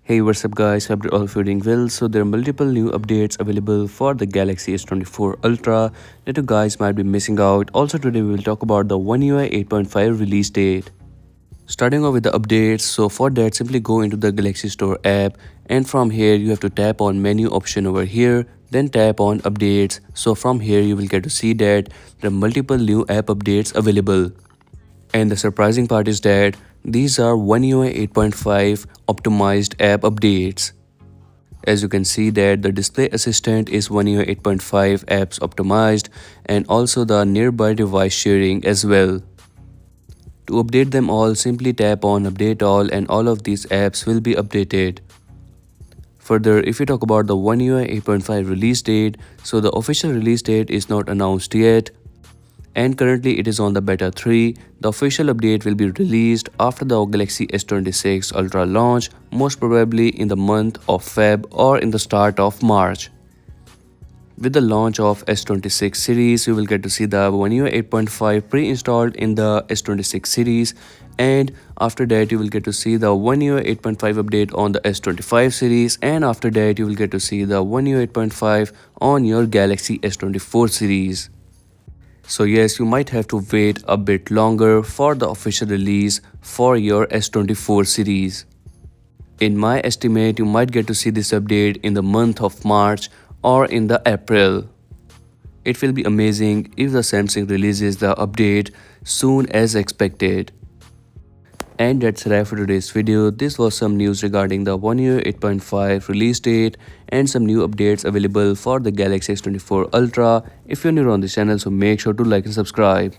Hey, what's up guys, hope you're all feeling well. So there are multiple new updates available for the Galaxy S24 Ultra that you guys might be missing out. Also today we will talk about the OneUi 8.5 release date. Starting off with the updates, so for that simply go into the Galaxy Store app and from here you have to tap on menu option over here, then tap on updates. So from here you will get to see that there are multiple new app updates available. And the surprising part is that these are OneUi 8.5 optimized app updates. As you can see that the display assistant is OneUi 8.5 apps optimized and also the nearby device sharing as well. To update them all, simply tap on update all and all of these apps will be updated. Further, if we talk about the OneUi 8.5 release date, so the official release date is not announced yet. And currently it is on the beta 3. The official update will be released after the Galaxy S26 Ultra launch, most probably in the month of Feb or in the start of March. With the launch of S26 series, you will get to see the OneUi 8.5 pre-installed in the S26 series, and after that you will get to see the OneUi 8.5 update on the S25 series, and after that you will get to see the OneUi 8.5 on your Galaxy S24 series. So yes, you might have to wait a bit longer for the official release for your S24 series. In my estimate, you might get to see this update in the month of March or in the April. It will be amazing if the Samsung releases the update soon as expected. And that's a wrap for today's video. This was some news regarding the OneUi 8.5 release date and some new updates available for the Galaxy S24 Ultra. If you're new on this channel, so make sure to like and subscribe.